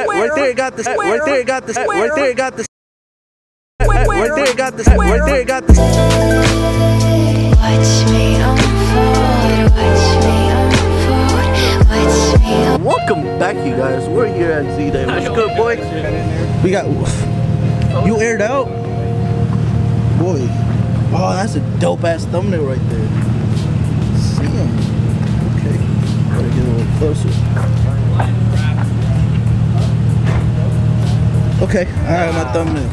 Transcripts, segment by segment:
Right there, it got the. Right there, it got the. Right there, it got the. Right there, it got the. Right there, it got the. Watch me unfold. Watch me unfold. Watch me unfold. Welcome back, you guys. We're here at Zday. What's good, boy? We got. You aired out, boy. Oh, that's a dope ass thumbnail right there. Damn. Okay. Gotta get a little closer. Okay, alright, my thumbnail.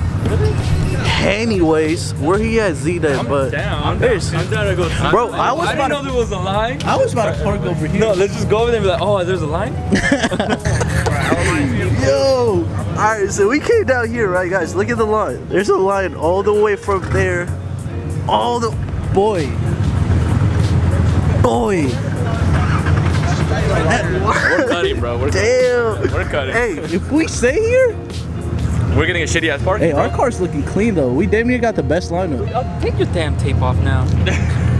Anyways, we're here at Zday, but I'm down to go. Bro, I didn't know there was a line. I was about to park over here. No, let's just go over there and be like, oh, there's a line. Yo, alright, so we came down here, right, guys? Look at the line. There's a line all the way from there, all the boy. We're cutting, bro. Damn. We're cutting. Hey, if we stay here, we're getting a shitty ass parking. Hey, our car's looking clean though. We damn near got the best lineup. Take your damn tape off now.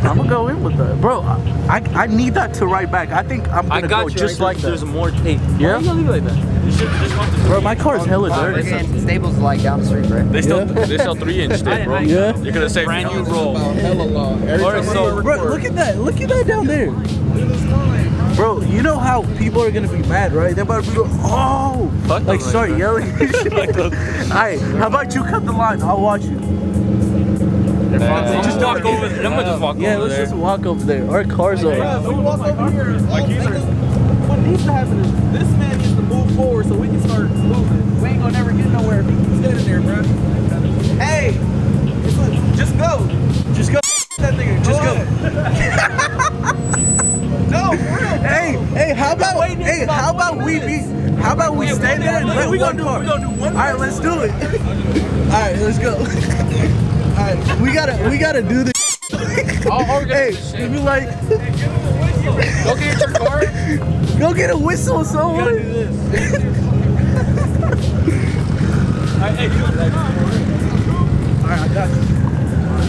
I'm gonna go in with that, bro. I need that to ride back. I think I'm gonna go just like that. There's more tape. Yeah. Why you gonna leave it like that? Bro, my car's hella dirty. Staples like down the street, right? They sell 3-inch tape, bro. Yeah. You're gonna say brand new roll. Bro, look at that. Look at that down there. Bro, you know how people are gonna be mad, right? They're about to be like, oh, like start yelling. Alright, how about you cut the line? I'll watch you. Just walk over there. I'm gonna just walk over there. Yeah, let's just walk over there. Our cars are. Yeah, so we walk over here. What needs to happen is this man needs to move forward so we can start moving. We ain't gonna never get nowhere if he keeps standing there, bro. Hey, just go. Just go. That nigga. Just go. No, for real. Hey, how about we stay there and let one car? We gonna do one. All right, let's do it. All right, let's go. All right, we gotta do this. Hey, if you like, Go get your car. go get a whistle or someone. Alright, I got you.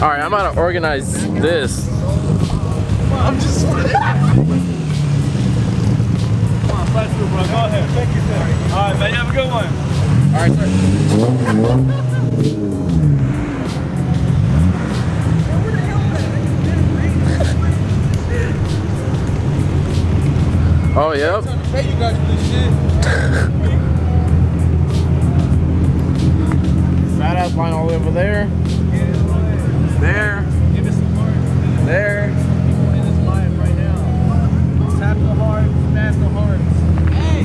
Alright, I'm about to organize this. I'm just. Come on, flash through, bro. Go ahead. Thank you, sir. Alright, man, you have a good one. Alright, sir. Oh, yep. I'm trying to pay you guys for this shit. Fat ass line all the way over there. There. Give us some cards. There. People in this line right now. Tap the heart, smash the hearts. Hey!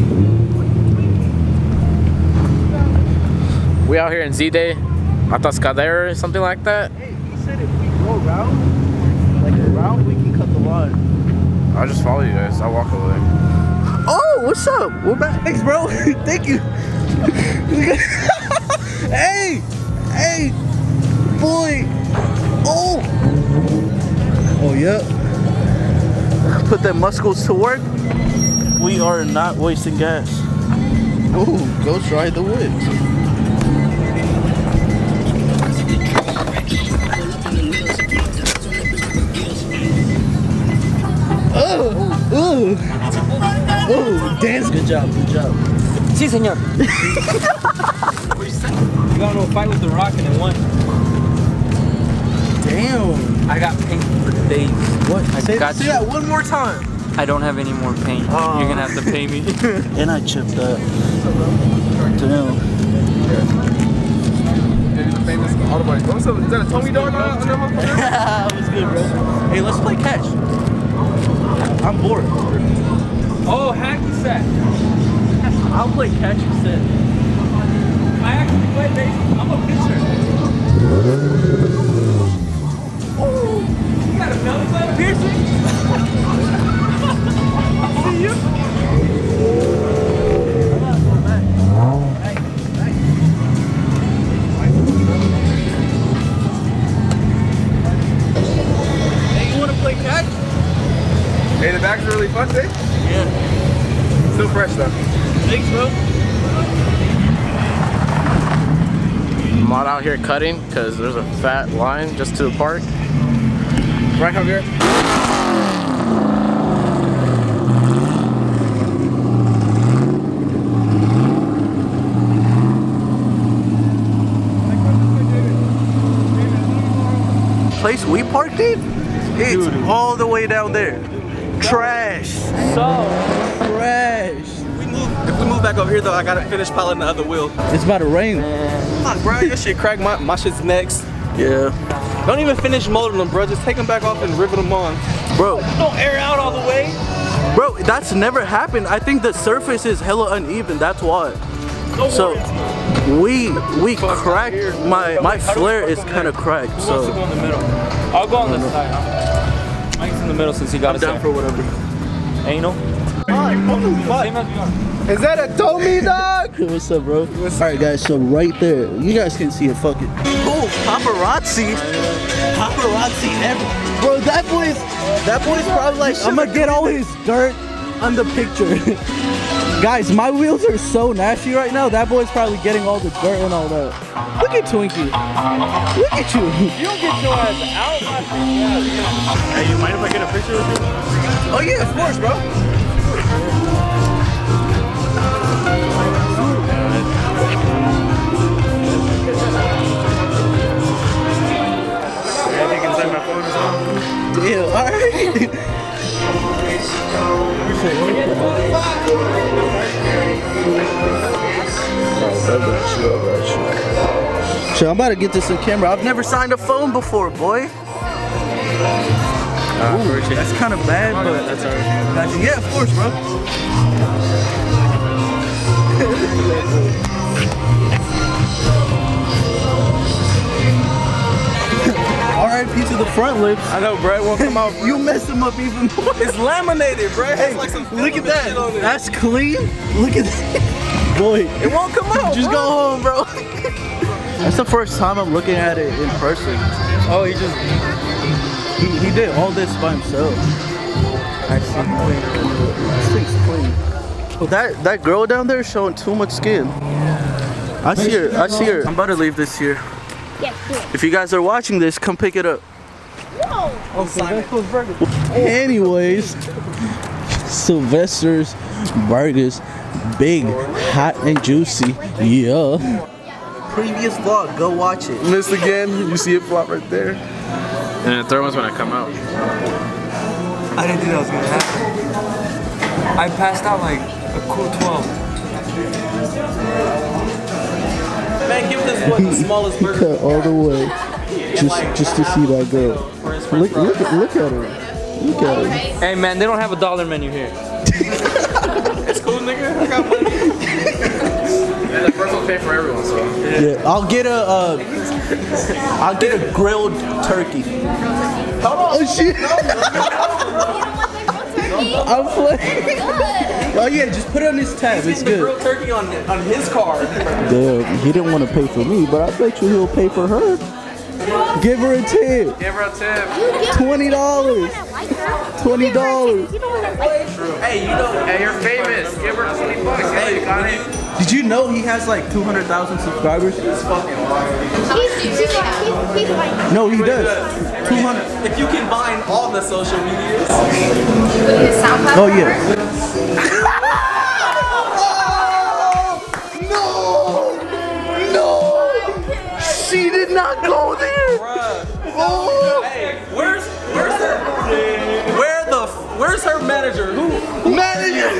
We out here in Zday, Atascadero or something like that. Hey, he said if we go around, we can cut the line. I'll just follow you guys. I'll walk over there. Oh, what's up? We're back. Thanks, bro. Thank you. Hey, boy. Oh, yeah. Put them muscles to work. We are not wasting gas. Oh, go try the whip. Oh, dance. Good job. Sí, señor. You got into a fight with the Rock and it won. Damn. I got paint for days. What? Say got that one more time. I don't have any more paint. You're gonna have to pay me. And I chipped up. Damn. Famous Autobody. What's up? Is that a Tomei dog on that motherfucker? What's good, bro? Hey, let's play catch. I'm bored. Oh, hacky sack. I'll play catch instead. I actually play baseball. I'm a pitcher. Oh, you got a belly button piercing? See you? I gotta go back. Hey, you wanna play catch? Hey, the back's really fun, eh? Yeah. Still fresh though. Thanks, bro. I'm out here cutting because there's a fat line just to the park. Right, Javier? place we parked in, it's all the way down there. Trash. So Trash. If we move back over here though, I gotta finish piloting the other wheel. It's about to rain. Fuck, bro, your shit cracked. My shit's next. Yeah. Don't even finish molding them, bro. Just take them back off and rivet them on. Bro. Don't air out all the way. Bro, that's never happened. I think the surface is hella uneven. That's why. So we cracked. My flare is kind of cracked. Who wants to So go in the middle? I'll go on the side. Mike's in the middle since he got I'm us down for whatever. Anal. Same as we are. Is that a Tomei, dog? What's up, bro? Alright guys, so right there, you guys can see it, fuck it. Oh, paparazzi. Paparazzi ever. Bro, that boy's probably like, I'm gonna get all his dirt on the picture. Guys, my wheels are so nasty right now, that boy's probably getting all the dirt and all that. Look at Twinkie. Look at you. You don't get your ass out, my friend. Hey, you mind if I get a picture with you? Oh yeah, of course, bro. Yeah, alright. So I'm about to get this on camera. I've never signed a phone before, boy. Ooh, that's kind of bad, but that's alright. Gotcha. Yeah, of course, bro. R.I.P. to the front lips. I know, bro. It won't come out. You messed them up even more. It's laminated, bro. It has Hey, like some look at that. shit on it. That's clean. Look at that. Boy, It won't come out. just bro. go home, bro. That's the first time I'm looking at it in person. Oh, he just. He did all this by himself. I see. This thing's clean. Oh, that girl down there is showing too much skin. I see her. I see her. I'm about to leave this here. If you guys are watching this, come pick it up. Oh, Sylvester's Burger. Anyways, Sylvester's Burgers, big, hot and juicy. Yeah. Previous vlog, go watch it. Missed again. You see it flop right there. And the third one's when I come out. I didn't think that was gonna happen. I passed out like a cool 12. Man, give this one the smallest burger. Cut all the way, just to see that girl. Look at her. Look at her. Hey man, they don't have a dollar menu here. It's cool, nigga. I got money. And the first one paid for everyone, so. Yeah, I'll get a grilled turkey. Oh shit! I'm playing. Oh yeah, just put it on his tab. It's good. Grilled turkey on his car. Damn, he didn't want to pay for me, but I bet you he'll pay for her. Give her a tip. Give her a tip. $20. $20. Hey, you know. Hey, you're famous. Give her 20 bucks. Hey, you got it. Did you know he has like 200,000 subscribers? No, he does. 200. If you combine all the social medias. Oh yeah. No! She did not go there. Oh. Hey, where's her manager? Who? Manager!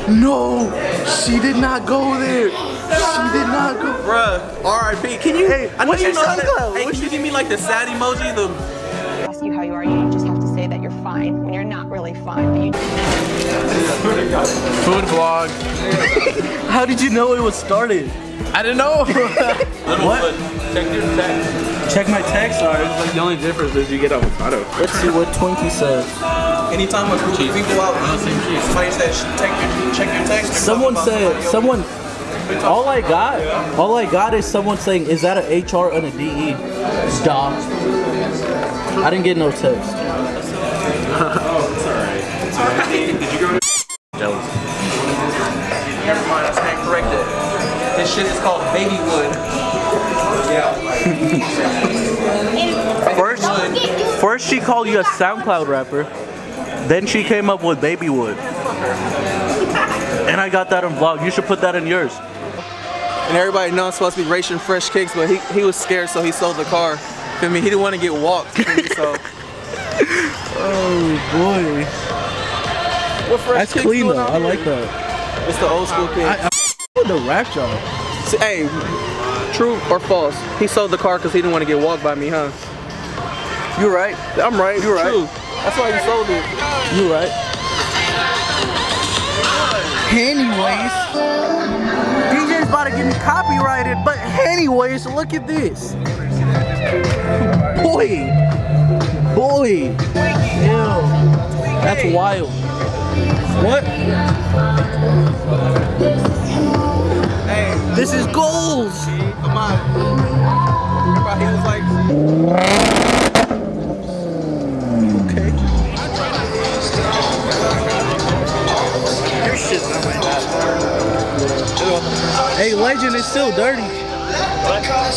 No, she did not go there. She did not go. Bruh, R.I.P. Can you? Hey, I know what's you your know how to. SoundCloud? Hey, can you give me like the sad emoji? The Ask you how you are, you just have to say that you're fine when you're not really fine. But you Food vlog. How did you know it was started? I didn't know. What? check your text. Check my text. It's like the only difference is you get avocado. Let's see what Twinkie says. Anytime a group of people out, somebody says check your text. Someone said, all I got is someone saying, is that an HR and a DE? Stop. I didn't get no text. Oh, it's alright. It's alright. Did you go to Jealous. Never mind, I stand corrected. This shit is called baby wood. First she called you a SoundCloud rapper, then she came up with Babywood. And I got that on vlog. You should put that in yours. and everybody knows I'm supposed to be racing fresh kicks, but he was scared, so he sold the car. Feel me? He didn't want to get walked. So. Oh boy. That's clean though. I like that. It's the old school kid. I with the rap job. See, hey, true or false? He sold the car because he didn't want to get walked by me, huh? You right. I'm right. You right. True. That's why he sold it. You right. Anyways, DJ's about to get me copyrighted, but anyways, look at this. Boy. Ew. That's wild. What? Hey, this is goals. Come on. He was like. Okay. Your shit's not like that. Hey, Legend, it's still dirty.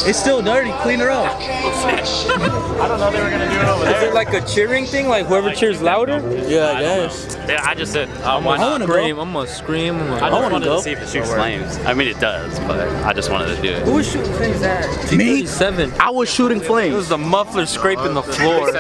It's still dirty. Clean her up. I don't know they were gonna do it over there. Is it like a cheering thing? Like whoever cheers louder? Yeah, I guess. Yeah, I just said, I wanna scream. I'm gonna scream. I just wanted to see if it shoots flames. I mean, it does, but I just wanted to do it. Who was shooting flames at? Me? 7. I was shooting It flames. was the muffler scraping the floor.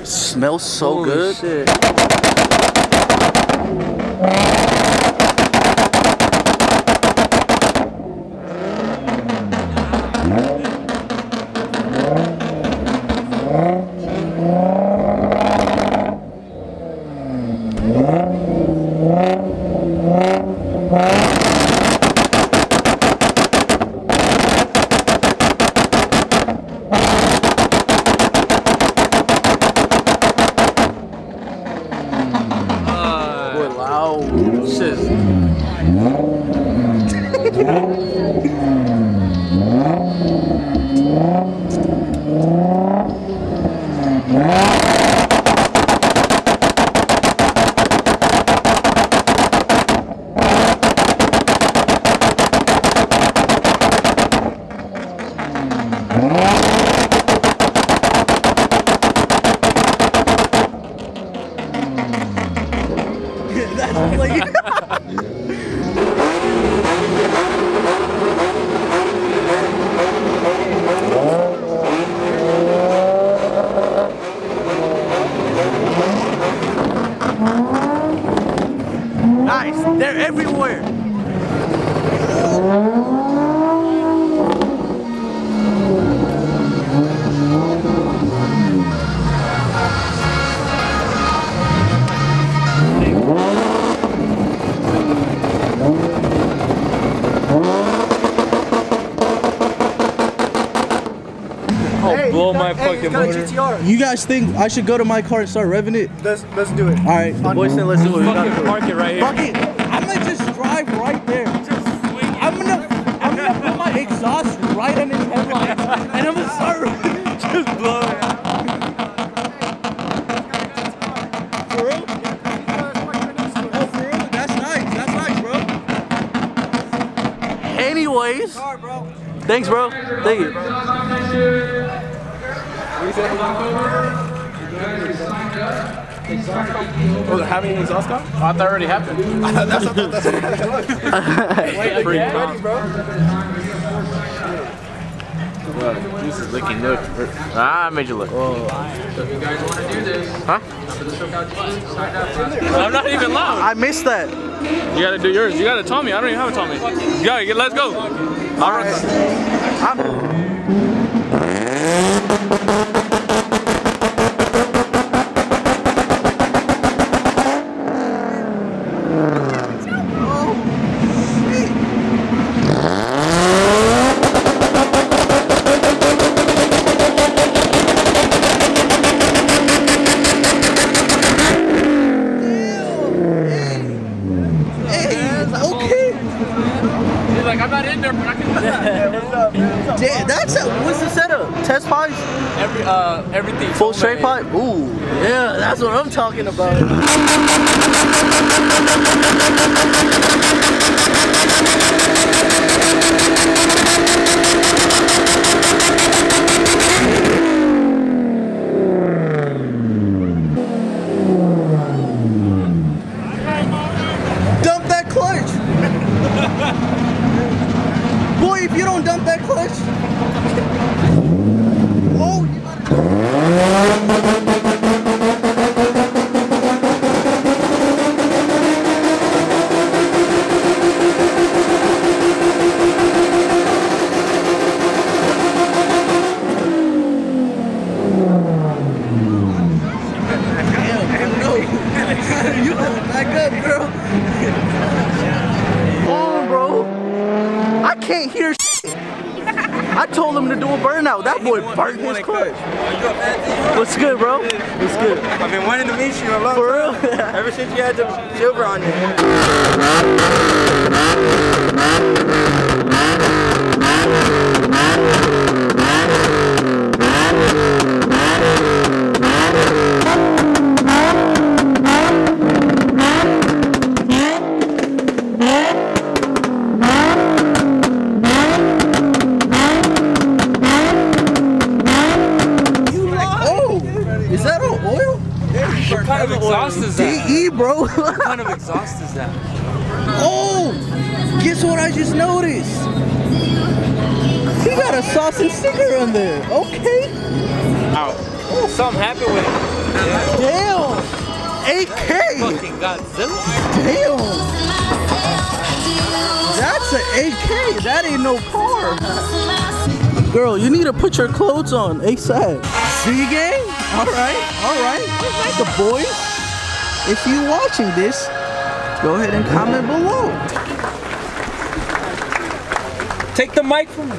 Smells so good. Shit. Nice. They're everywhere. Blow my fucking motor. You guys think I should go to my car and start revving it? Let's do it. All right, the boys said let's do it. Fucking park it right here. Fuck it. I'm gonna just drive right there. I'm gonna put my exhaust right on his headlights, and I'm gonna start just blowing. For real? Oh, for real? That's nice. That's nice, bro. Anyways, thanks, bro. Thank you. Oh, how many exhaust got? I thought that already happened. That's what Free ready, bro. Juice is licking good. Ah, I made you look. You guys want to do this? Huh? I'm not even loud. I missed that. You gotta do yours. You got a Tomei. I don't even have a Tomei. Yeah, let's go. All right. I'm not in there, but I can do that. Damn, what's the setup? Test pipes? Everything. Full straight pipe? Ooh, yeah, that's what I'm talking about. You better back up, girl. Come on, bro. I can't hear shit. I told him to do a burnout. That boy burnt his clutch. What's good, bro? What's good? I've been wanting to meet you a long For real? time. Ever since you had the silver on you. What kind of exhaust is that? DE, bro. What kind of exhaust is that? Oh, guess what I just noticed? He got a sauce and sticker on there. Okay. Ow. Something happened with it. Damn. 8K. Fucking Godzilla. Damn. That's an 8K. That ain't no car. Girl, you need to put your clothes on ASAP. See, gang? All right. The boys, if you watching this, go ahead and comment below. Take the mic from me.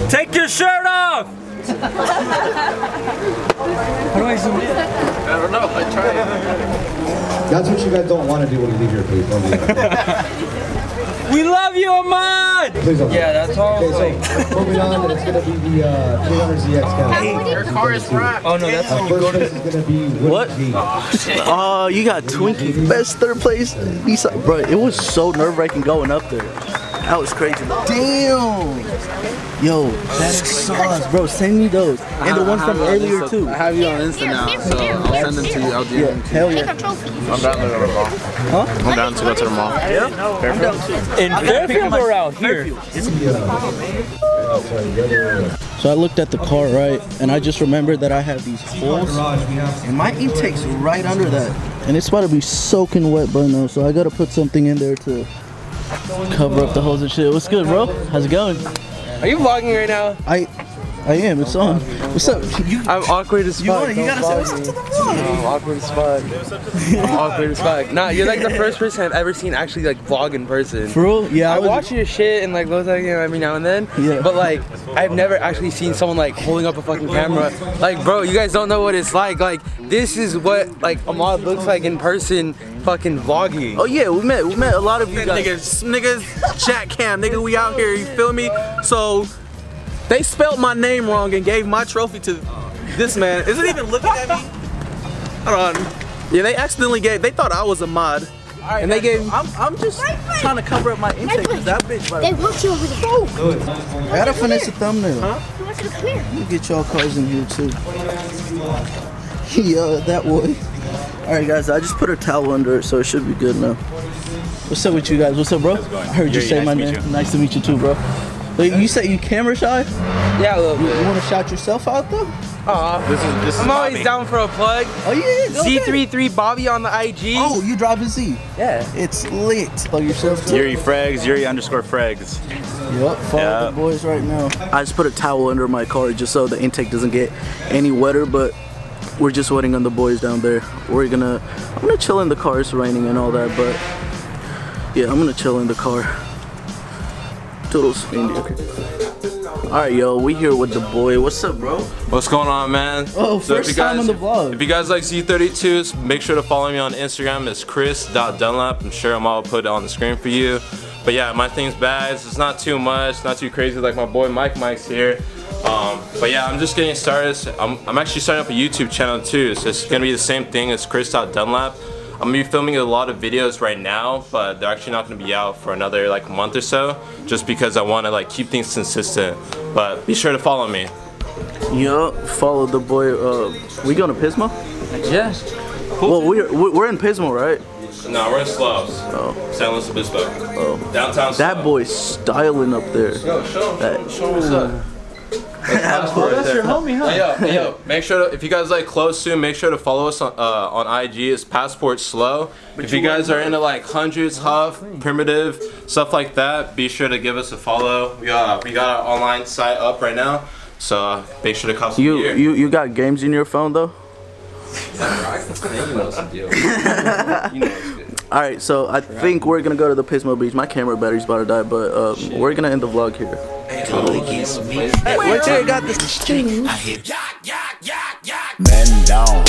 Take your shirt off! How do I zoom in? I don't know, I tried. That's what you guys don't want to do when you leave here, please. Don't do that. We love you, Ahmad! Please don't. Yeah, that's all. Okay, so moving on, and it's going to be the 300ZX Cadillac. Your car is wrapped. Oh no, that's when we First go to. place is going to be What? G. Oh, you got Twinkie. Best third place. Bro, it was so nerve-wracking going up there. That was crazy. Damn. Yo, that is sauce, bro. Send me those. And the ones from earlier, too. I have you on Insta now, so I'll send them to you. I'll DM them to you. Hell yeah. I'm down to go to the mall. Huh? I'm down to go to the mall. Yeah? I'm down too. In Fairfield or out here? So I looked at the car, right, and I just remembered that I have these holes, and my intake's right under that, and it's about to be soaking wet by now, so I gotta put something in there to cover up the holes and shit. What's good, bro? How's it going? Are you vlogging right now? I am. It's on. What's up? I'm awkward as fuck. You gotta say what's up to the vlog. I'm awkward as fuck. I'm awkward as fuck. Nah, you're like the first person I've ever seen actually like vlog in person. For real? Yeah. I watch your shit and like look at you every now and then. Yeah. But like, I've never actually seen someone like holding up a fucking camera. Like, bro, you guys don't know what it's like. Like, this is what like Ahmad looks like in person, fucking vlogging. Oh yeah, we met a lot of you guys. Niggas, chat cam, nigga, we out here, you feel me? So, they spelled my name wrong and gave my trophy to this man. Is it even looking at me? Hold on. Yeah, they accidentally they thought I was a mod. Right, and they gave I'm just trying to cover up my intake because that bitch. They want you over there. I gotta finesse the thumbnail. He wants you to come here. Let me get y'all cars in here too. Yeah, that way. Alright guys, I just put a towel under it, so it should be good now. What's up with you guys? What's up, bro? I heard you say my name. Nice to meet you too, bro. Wait, you say you camera shy? Yeah, a little bit. You want to shout yourself out though? This is I'm always Bobby. down for a plug. Oh yeah, go ahead. Z33 Bobby on the IG. Oh, you driving Z? Yeah. It's lit. Plug yourself too. Yuri Frags, Yuri_Frags. Yep, follow the boys right now. I just put a towel under my car just so the intake doesn't get any wetter, but we're just waiting on the boys down there. I'm gonna chill in the car. It's raining and all that, but yeah, I'm gonna chill in the car. Toodles. Alright, yo, we here with the boy. What's up, bro? What's going on, man? Oh, first time on the vlog. If you guys like Z32s, make sure to follow me on Instagram. It's chris.dunlap. I'm sure I'll put it on the screen for you. But yeah, my thing's bags. It's not too much, not too crazy like my boy Mike's here. But yeah, I'm just getting started. I'm actually starting up a YouTube channel too, so it's gonna be the same thing as chris.dunlap. I'm gonna be filming a lot of videos right now, but they're actually not gonna be out for another like month or so, just because I want to like keep things consistent. But be sure to follow me. Yup, follow the boy. We going to Pismo? Yeah. Well, we're in Pismo, right? No, we're in Slavs. Oh. San Luis Obispo. Oh. Downtown. That boy's styling up there. Yo, show him what's up. That's your homie, huh? Hey, yo, make sure to, if you guys like close soon, make sure to follow us on IG. It's Passport Slow. If you guys are into like hundreds, Huff, primitive, stuff like that, be sure to give us a follow. We got our online site up right now. So make sure to cop some gear. You got games in your phone though? Alright, so I think we're gonna go to the Pismo Beach. My camera battery's about to die, but we're gonna end the vlog here. Hey, what you got this? Bend down.